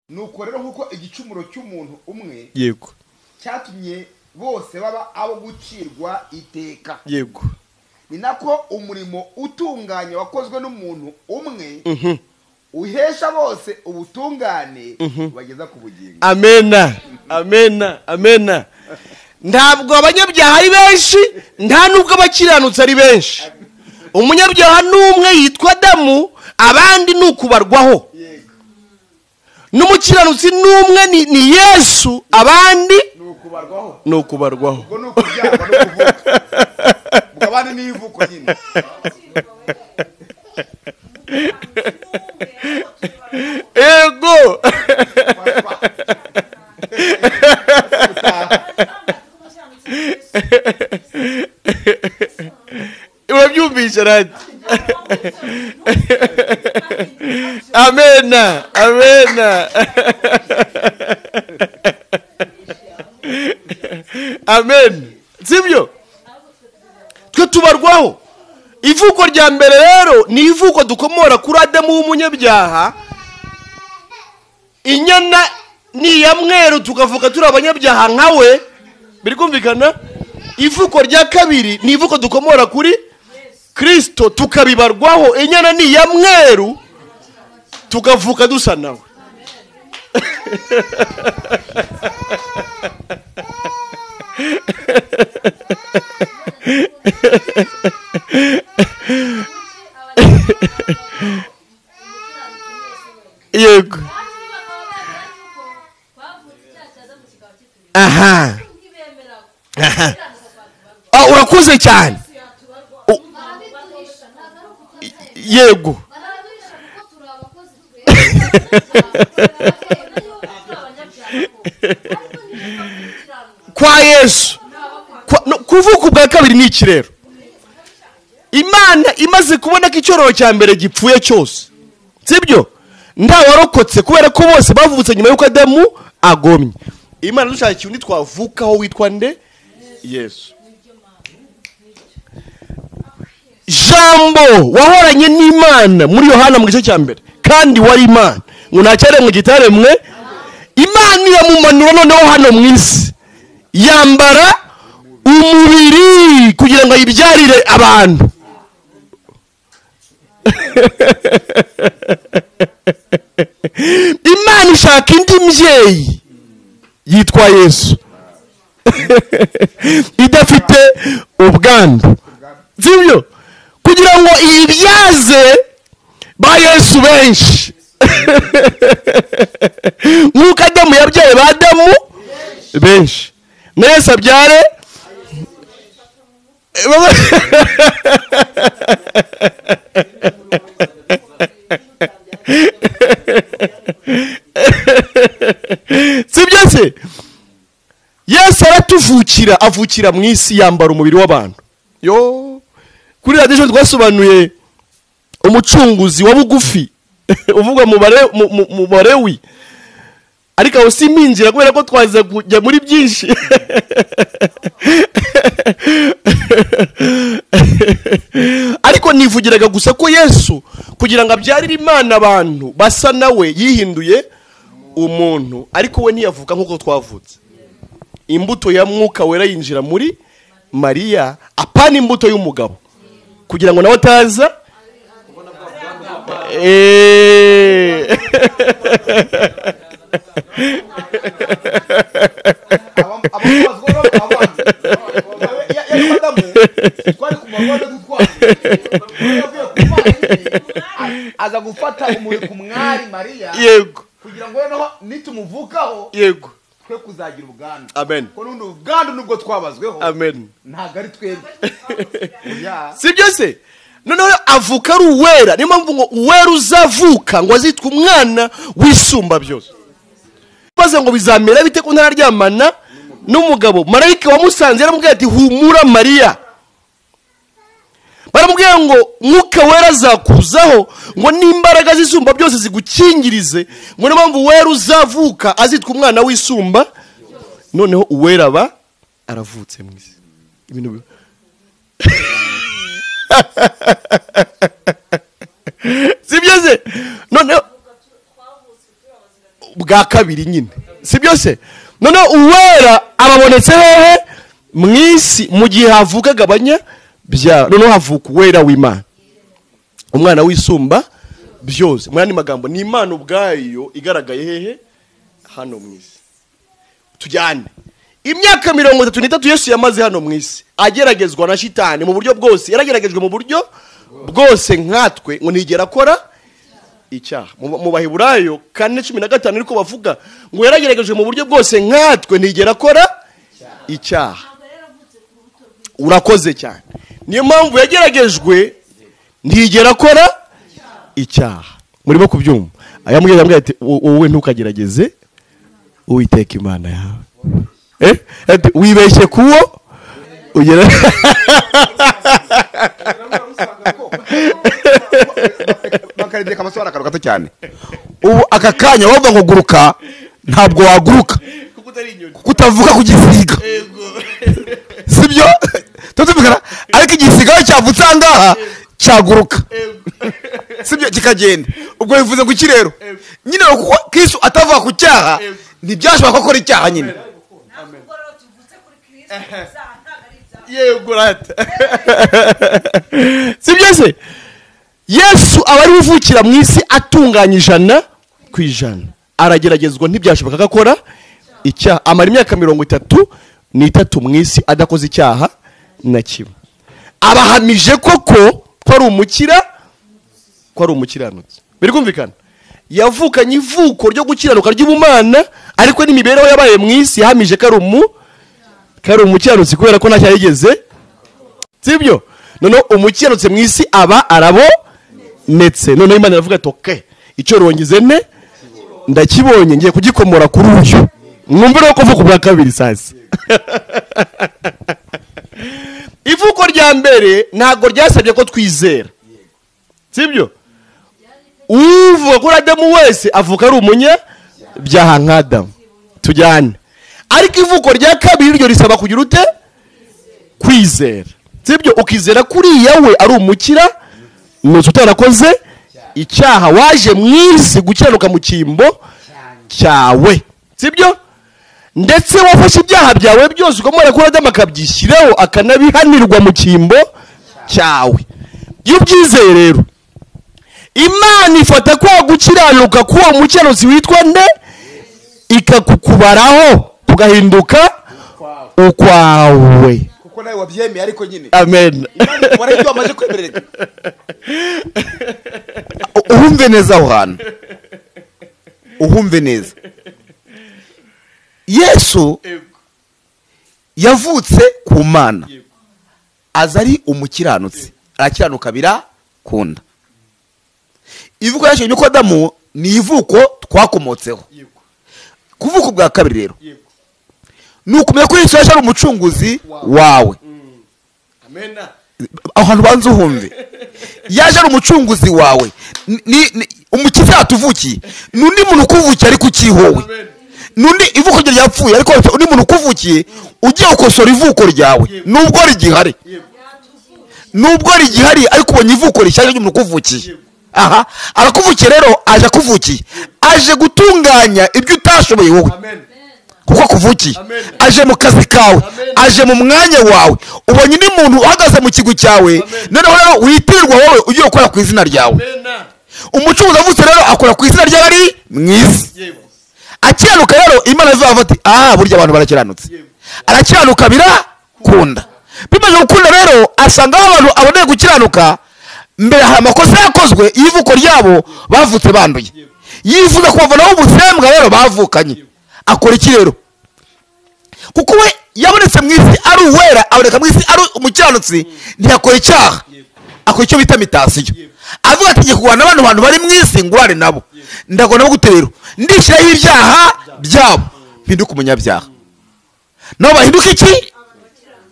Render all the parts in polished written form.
nuko rero nk'uko igicumuro cy'umuntu umwe yego cyatumye bose baba abo gucirwa iteka, yego, ni nako umurimo utunganye wakozwe n'umuntu umwe uhesha bose ubutungane bageza ku bugingo. Amena, amena, amena. Ntabwo abanyabyaha ari benshi, nta nubwo abakiranutsi ari benshi. Umunyabyaha n'umwe yitwa Adamu, abandi ni ukubarwaho. N'umukiranutsi n'umwe ni Yesu, abandi ni ukubarwaho. Ubwo ni ukubyarwa no kuvuka. Abandi ni ivuko nyine. Ego. Urabyumvisha radi? Amena, amena. Amen. Sibyo? Twe tubarwaho. Ivuko rya mbere rero ni ivuko dukomora kuri Adamu w'umunyabyaha. Inyana ni ya mweru tukavuka turi abanyabyaha nkawe. Biri kumvikana? Ivuko rya kabiri ni ivuko dukomora kuri Kristo tukabibarwaho. Inyana ni ya mweru tukavuka dusa nawe. Yego. Aha. Aha. Urakuze cyane. Yego. Kwa Yesu. Kuvuka ubwa kabiri ni iki rero? Imana imaze kubona ko icyororo cya mbere gipfuye cyose. Sibyo? Nta warokotse kubera ko bose bavutse nyuma y'uko Adamu agomye. Imana dushakiye undi twavukaho witwa nde? Yesu. Jambo wahoranye n'Imana muri Yohana mu gice cya mbere kandi wari Imana. Ngo ntacyare mu gitaremwe. Imana yamumanura noneho hano mu isi. Yambara umubiri kugira ngo ayibyarire abantu. Imana ishaka indi mbyeyi yitwa Yesu. Idafite ubwandu. Sibyo? Kugira ngo ibyaze ba Yesu benshi. Nk'uko Adamu yabyaye ba Adamu benshi. Na Yesu abyare sibyo se? Yesu aratuvukira, avukira mu isi yambara umubiri w'abantu. Yo kuri radiyo twasobanuye umucunguzi wa bugufi uvuga mu barewi, ariko aho siminjira kubera ko twaza kujya muri byinshi. Ariko nivugiraga gusa ko Yesu kugira ngo abyarire Imana abantu basa nawe yihinduye umuntu, ariko we ntiyavuka nk'uko twavutse. Imbuto ya mwuka wera yinjira muri Mariya, apana imbuto y'umugabo, kugira ngo nawe ataza aza gufata umuri ku mwari Mariya. Yego. Kugira ngo noneho nitumuvukaho yego twe kuzagira ubwandu. Amen. Ko nundi ubwandu nubwo twabazweho. Amen. Ntago ari twebwe. Sibyo se? Noneho avuka ari uwera. Niyo mpamvu ngo uwera uzavuka ngo azitwa umwana wisumba byose. Baze ngo bizamera bite ko ntararyamana n'umugabo. Marayika wamusanze yaramubwiye ati humura Mariya. Baramubwiye ngo mwuka wera azakuzaho ngo n'imbaraga zisumba byose zigukingirize, ngo niyo mpamvu uwera uzavuka azitwa umwana wisumba. Noneho uwera aba aravutse mu isi. Ibintu sibyo se? Noneho bwa kabiri nyine, si byose. Noneho uwera ababonetse hehe mu isi mu gihe havukaga abanyabyaha. Noneho havuka uwera w'Imana, umwana w'isumba byose. Mu yandi magambo ni Imana ubwayo igaragaye hehe hano mu isi. Tujyane imyaka 33 Yesu yamaze hano mu isi ageragezwa na shitani mu buryo bwose. Yarageragejwe mu buryo bwose nkatwe ngo ntigera akora icyaha. Mu Baheburayo 4:15 niko bavuga ngo yarageragejwe mu buryo bwose nkatwe ntigera akora icyaha. Urakoze cyane. Niyo mpamvu yageragejwe ntigera akora icyaha. Murimo kubyumva? Ayamubwira yambwira ati wowe ntukagerageze Uwiteka Imana yawe. Wibeshye kuwo ugera bakarindika amasohara gato cyane. Ubu aka kanya wava ngo guruka ntabwo waguruka kuko utavuga ku gisiga, sibyo? Tutumvikana. Ariko igisiga cyavutse ahangaha cyaguruka, sibyo, kikagenda. Ubwo bivuze ngo iki rero nyine kuko Kristo atavuga ku cyaha ntibyashobora ko akora icyaha nyine. Yego rata. Si byose Yesu abari uvukira mu isi atunganye 100%. Arageragezwa ntibyashoboka gakora icyaha. Amara imyaka 33 mu isi adakoze icyaha na kimwe. Abahamije koko ko ari umukira, ko ari umukiranutsi. Biri kumvikana? Yavukanye ivuko ryo gukiranuka ry'ubumana, ariko n'imibereho yabaye mu isi yahamije ko ari umukiranutsi kubera ko ntacyo yigeze, sibyo? None umukiranutsi mu isi aba arabonetse. None Imana iravuga ati okay, icyo rongeze ne ndakibonye, ngiye kugikomora kuri uyu. Mwumvire ko vuka bwa kabiri sasa. Ivuko rya mbere ntago ryasabye ko twizera, sibyo? Uvuga ko Adamu wese avuka ari umunyabyaha nka Adamu. Tujyane. Ariko ivuko rya kabiri ryo risaba kugira ute? Kwizera, sibyo? Ukizera kuri yawe ari umukira nuko utarakoze icyaha, waje mu isi gukiranuka mu cyimbo cyawe, sibyo? Ndetse wafashe ibyaha byawe byose ukomora kuri Adamu akabyishyiraho akanabihanirwa mu cyimbo cyawe. Iyo ubyizeye rero Imana ifata kwa gukiranuka k'uwo mukiranutsi witwa nde ikakukubaraho tugahinduka ukwawe. Kuko nawe wabyemeye ariko nyine. Amen. Warahita wamaze kwemererwa. Uhumve neza aho hantu, uhumve neza. Yesu yavutse ku Mana, aza ari umukiranutsi, arakiranuka birakunda. Ivuko yashinye uko Adamu ni ivuko twakomotseho. Kuvuka bwa kabiri rero nukumenya ko Yesu yaje ari umucunguzi wawe. Amen. Aho hantu banze uhumve. Yaje ari umucunguzi wawe. Umukiza yatuvukiye. Nundi muntu ukuvukiye ariko ukihowe. Nundi ivuko rye yapfuye ariko undi muntu ukuvukiye ugiye ukosora ivuko ryawe. Nubwo rigihari. Nubwo rigihari ariko ubonye ivuko rishaje ry'umuntu ukuvukiye. Aha, arakuvukiye rero aje kuvukiye. Aje gutunganya ibyo utashoboye wowe. Kuko akuvukiye. Aje mu kazi kawe, aje mu mwanya wawe. Ubonye ni muntu uhagaze mu kigo cyawe, noneho rero witirwa wowe ugiye gukora ku izina ryawe. Umucuruzi avutse rero akora ku izina ry'abari mwiza. Akiranuka rero Imana izavuga ati burya abantu barakiranutse. Arakiranuka birakunda. Bimaze gukunda rero asanga abantu aboneye gukiranuka, mbere hari amakosa yakozwe ivuko ryabo bavutse banduye. Yifuza kubavanaho ubusembwa rero bavukanye. Akora iki rero? Kuko we yabonetse mu isi ari uwera, aboneka mu isi ari umukiranutsi, ntiyakora icyaha. Akora icyo bita mitasiyo. Avuga ati ngiye kurwana n'abantu bari mu isi ngurane nabo. Ndagona no gutero. Ndishyiraho ibyaha byabo. Mpinduka umunyabyaha. Nabo bahinduka iki?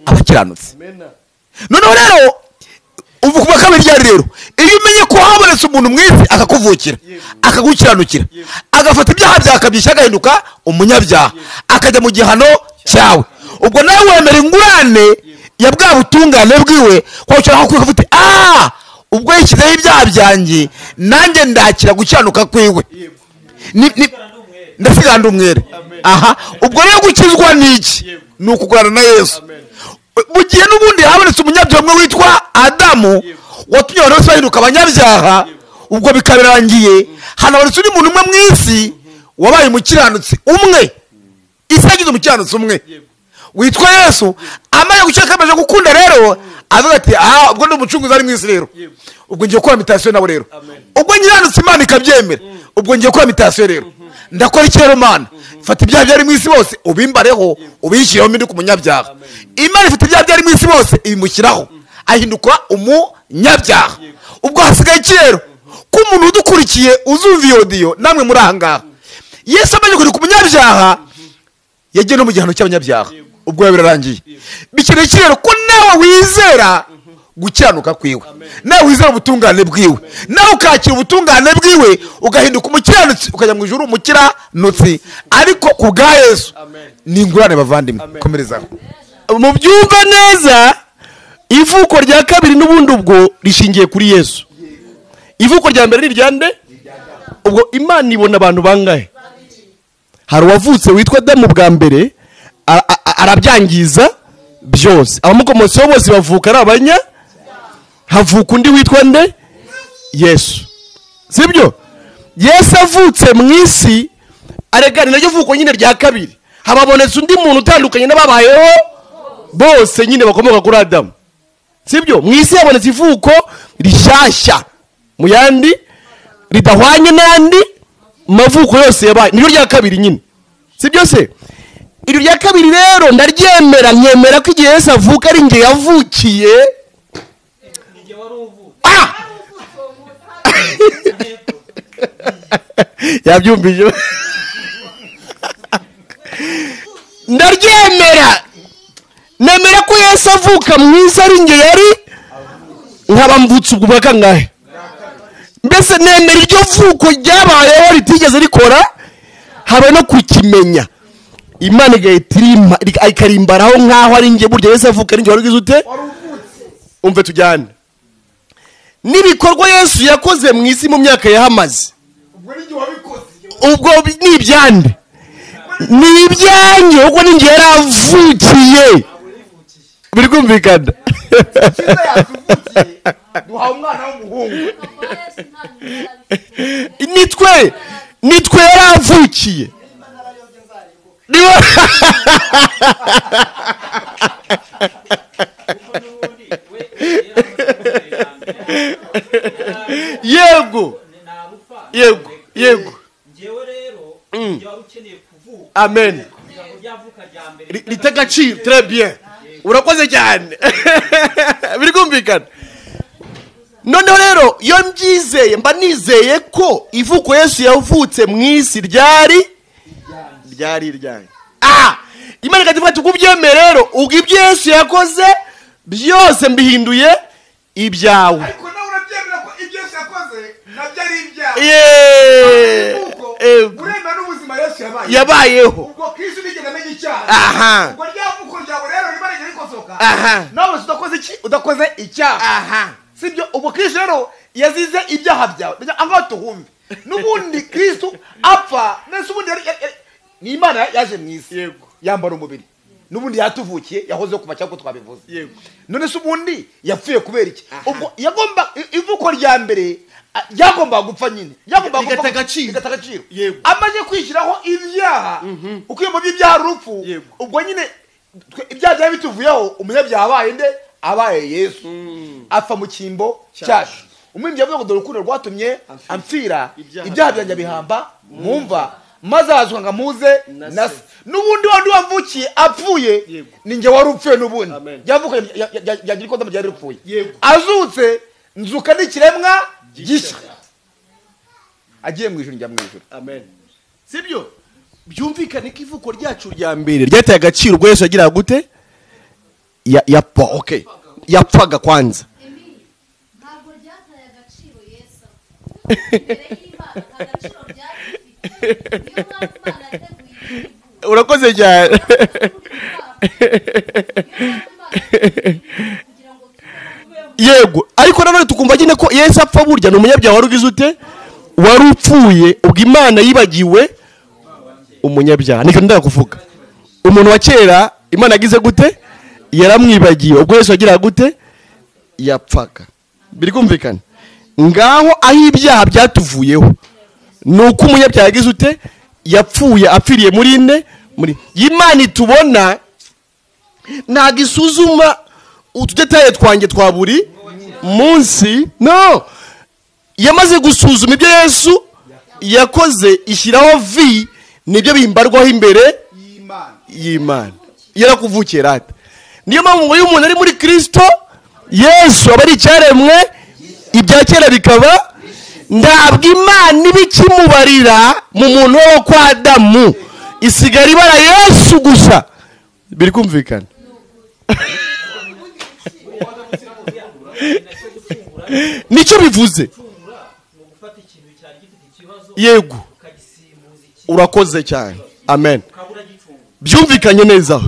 Abakiranutsi. Noneho rero ubu kuba kabiri ryari rero, iyo umenye ko habonetse umuntu mu isi akakuvukira, akagukiranukira, agafata ibyaha byawe akabyishyira agahinduka umunyabyaha, akajya mu gihano cyawe, ubwo nawe wemera ingurane ya bwa butungane bwiwe, kwakira ko ufite ubwo yishyizeho ibyaha byanjye nanjye ndakira gukiranuka kwiwe. ndasiganda umwere. Aha, ubwo rero gukizwa ni iki? Ni ukugurana na Yesu. Mu gihe n'ubundi habonetse umunyabyaha umwe witwa Adamu watumye abantu bose bahinduka abanyabyaha, ubwo bikabirangiye hanabonetse undi muntu umwe mu isi wabaye umukiranutsi umwe, isi yagize umukiranutsi umwe witwa Yesu. Amaze gucika amaze gukunda rero avuga ati ubwo ndi umucunguzi ari mu isi rero, ubwo ngiye gukora mitasiyo nabo rero. Ubwo nyiranutse Imana ikabyemera, ubwo ngiye gukora mitasiyo rero. Ndakora iki rero Mana? Fata ibyaha byari mu isi bose ubimbareho ubishyiraho mpinduka umunyabyaha. Imana ifite ibyaha byari mu isi bose ibimushyiraho ahinduka umunyabyaha. Ubwo hasigaye iki rero? Ko umuntu udukurikiye uzumva iyo audio namwe muri aha ngaha, Yesu amaze guhinduka umunyabyaha yagiye no mu gihano cy'abanyabyaha, ubwo birarangiye. Bikeneye iki rero? Ko nawe wizera gukiranuka kwiwe, nawe wizera ubutungane bwiwe, nawe ukakira ubutungane bwiwe ugahinduka umukiranutsi ukajya mu ijuru umukiranutsi, ariko ku bwa Yesu ni ingurane bavandimwe. Komerezaho mu byumva neza. Ivuko rya kabiri n'ubundi ubwo rishingiye kuri Yesu. Ivuko rya mbere ni ryande? Ubwo Imana ibona abantu bangahe? Hari uwavutse witwa Adamu bwa mbere arabyangiza byose, abamukomotseho bose bavuka ari abanya. Havuka undi witwa nde? Yesu, sibyo? Yesu avutse mu isi aregana naryo vuko nyine rya kabiri, hababonetse undi muntu utandukanye n'ababayeho bose nyine bakomoka kuri Adamu, sibyo? Mu isi habonetse ivuko rishyashya mu yandi ridahwanye n'andi mavuko yose yabaye, niryo rya kabiri nyine, sibyo se? Iryo rya kabiri rero ndaryemera, nkemera ko igihe Yesu avuka ari nge yavukiye. Yabyumvije? Ndaryemera, nemera ko Yesu avuka mu isi ari nge yari nkaba mvutse ubwo bwa kangahe? Mbese nemera iryo vuko ryabayeho ritigeze rikora habe no kukimenya. Imana igahita ikarimbaraho nk'aho ari nge burya Yesu avuka ari nge wari ugize ute? Umve tujyane n'ibikorwa Yesu yakoze mu isi mu myaka yahamaze. Ubwo ni ibyande, ni ibyanjye, ubwo ni nge yaravukiye. Biri kumvikana? duhawe umwana w'umuhungu, nitwe yaravukiye. Yego yego yego. Amen. Litagaciro. Très bien, urakoze cyane. Biri kumvikana? Noneho rero iyo mbyizeye mba nizeye ko ivuko Yesu yavutse mu isi ryari. Imana ikavuga ati kubyemere rero ubwo ibyo Yesu yakoze byose mbihinduye ibyawe. ariko nawe urabyemera ko ibyo Yesu yakoze nabyo ari ibyawe. Uremera n'ubuzima Yesu yabayeho. ubwo Kristo nigeze amenya icyaha. ubwo ryavuko ryawe rero riba rigeze rikosoka, nawe udakoze iki? Udakoze icyaha, sibyo? ubwo Kristo rero yazize ibyaha byawe. Angaho tuhumve n'ubundi Kristo apfa nese ubundi ni Imana yaje mu isi yambara umubiri, n'ubundi yatuvukiye yahoze kuva cyangwa twabivuze. None se ubundi yapfuye kubera iki? Ubwo yagomba ivuko rya mbere yagomba gupfa nyine, yagomba gupfa igata amaze kwishyiraho ibyaha. uko iyo mu byaha urupfu, ubwo nyine ibyaha byari bituvuyeho, umunyabyaha abaye nde? Abaye Yesu. Apfa mu cyimbo cyacu. Umwimbyi yavuze ngo dore urukundo rwatumye amfira, ibyaha byanjye bihamba mwumva, maze azuka ngo amuze nase. N'ubundi wandi wavukiye apfuye ni nge wari upfuye. n'ubundi yavuka yagira ikoda mu gihe yari upfuye, azutse nzuka n'ikiremwa gishya, agiye mu ijuru njya mu ijuru. Amen, sibyo? Byumvikane ko ivuko ryacu rya mbere ryataye agaciro ubwo Yesu yagiraga gute? Yapfaga kwanza. Ntabwo ryataye agaciro Yesu imbere y'Imana, agaciro ryari. Urakoze cyane. Yego, ariko nanone tukumva nyine ko Yesu apfa burya ni umunyabyaha wari ugize ute? Wari upfuye, ubwo Imana yibagiwe umunyabyaha. Niko ndenda kuvuga. Umuntu wa kera Imana yagize gute? Yaramwibagiye. Ubwo Yesu agira gute? Yapfaga. Biri kumvikana. Ngaho aho ibyaha byatuvuyeho nuko umunyabyaha yagize ute? Yapfuye apfiriye muri ine muri Imana itubona ntago isuzuma utudetaye twanjye twa buri munsi. No, yamaze gusuzuma ibyo Yesu yakoze ishyiraho vi nibyo bimbarwaho imbere y'Imana. Yarakuvukiye rata. Niyo mpamvu ngo iyo umuntu ari muri Kristo Yesu aba ari icyaremwe, ibya kera bikaba, ntabwo Imana ibikimubarira mu muntu wo kwa Adamu, isigara ibara Yesu gusa. Biri kumvikana. Nicyo bivuze. Yego, urakoze cyane. Amen. Byumvikanye neza.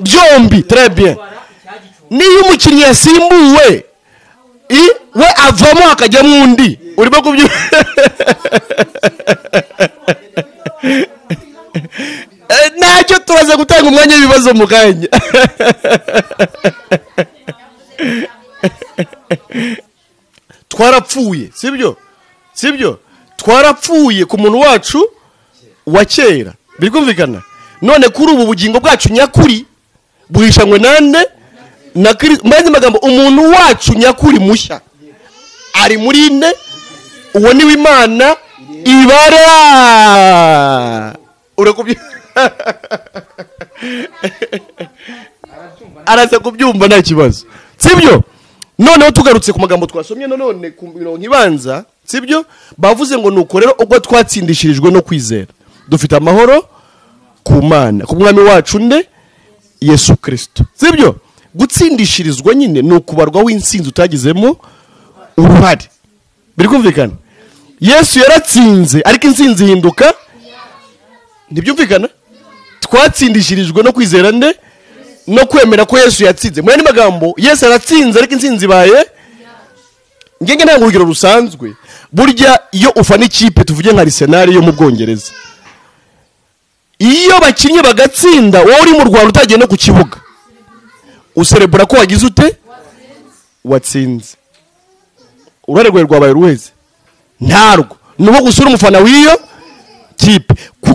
Byombi très bien. Niyo umukinnyi yasimbuwe we avamo akajya mu undi, urimo kubyo ntacyo turaza gutanga umwanya w'ibibazo mu kanya. Twarapfuye, sibyo twarapfuye ku muntu wacu wa kera. Biri kumvikana. None kuri ubu bugingo bwacu nyakuri buhishanywe nande na Kristo. Mbaze magambo, umuntu wacu nyakuri mushya ari muri ine, uwo ni w'Imana ibara. Urakubye araza kubyumva nta kibazo, sibyo? Noneho tugarutse ku magambo twasomye none ku mirongo ibanza, sibyo? Bavuze ngo nuko rero ubwo twatsindishirijwe no kwizera dufite amahoro ku Mana, ku mwami wacu nde Yesu Kristo, sibyo? Gutsindishirizwa nyine ni ukubarwa w'insinzi utagizemo uruhare. Biri kumvikana. Yesu yaratsinze ariko insinzi ihinduka, ntibyumvikana? Twatsindishirijwe no kwizera nde no kwemera ko Yesu yatsinze. Mu yandi magambo, Yesu yaratsinze ariko insinzi baye. Ngenge nta urugero rusanzwe. Burya iyo ufana ikipe tuvuge nka Arsenal yo mu Bwongereza, iyo bakinnye bagatsinda, wowe uri mu Rwanda utagiye no ku kibuga, userebura ko wagize ute? Watsinze. Urare rwe rwabaye ruheze? Ntarwo. Nuko gusura umufana w'iyo kipe.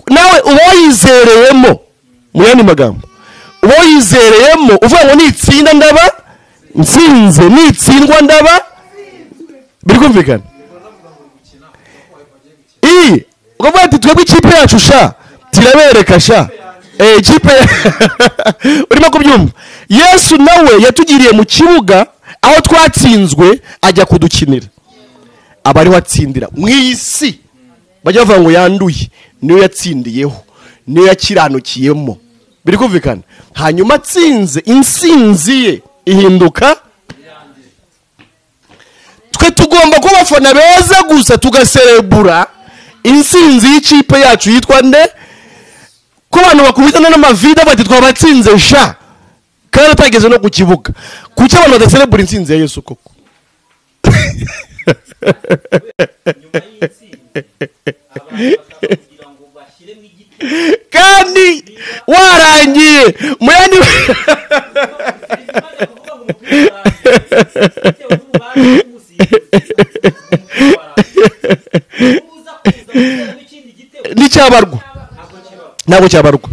Nawe uba yizereyemo, mu yandi magambo, uba yizereyemo uvuga ngo nitsinda ndaba nsinze, nitsindwa ndaba. Biri kumvikana? Ukavuga ati twebwe ikipe yacu sha tirabereka sha. Ikipe urimo kubyumva. Yesu nawe yatugiriye mu kibuga aho twatsinzwe ajya kudukinira. Abari watsindira mu isi bajya bavuga ngo yanduye, niyo yatsindiyeho, niyo yakiranukiyemo. Biri kumvikana? Hanyuma atsinze, insinzi ye ihinduka. Twe tugomba kuba abafana beza gusa tugaserebura insinzi y'ikipe yacu yitwa nde? Ko abantu bakubitana n'amavida bati twabatsinze sha kandi atageze no ku kibuga. Kuki abantu badaserebura insinzi ya Yesu koko? Kandi warangiye muyandi ni cyabarwa, ntabwo cyabarwa.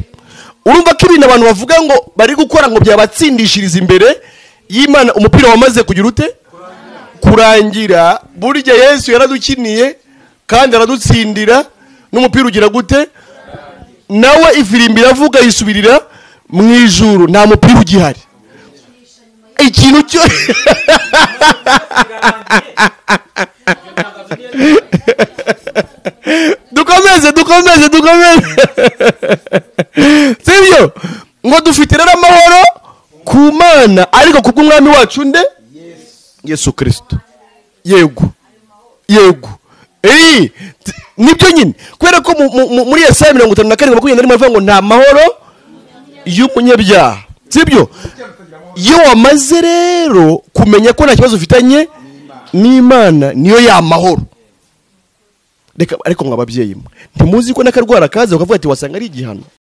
Urumva ko ibintu abantu bavuga ngo bari gukora ngo byabatsindishiriza imbere y'Imana, umupira wamaze kugira ute? Kurangira. Burya Yesu yaradukiniye kandi aradutsindira, n'umupira ugira gute? Nawe ifirimbi iravuga yisubirira mu ijuru, nta mupira ugihari. Ikintu cyo dukomeze sibyo ngo dufite rero amahoro ku Mana ariko kubw'umwami wacu nde? Yesu Kristo. Yego nibyo nyine, kubera ko muri Yesaya 57:27 bavuga ngo nta mahoro y'umunyabyaha, sibyo? Iyo wamaze rero kumenya ko nta kibazo ufitanye n'Imana, niyo ya mahoro. reka ariko mwababyeyi mwe ntimuzi ko n'akarwara kaze ukavuga ati wasanga ari igihano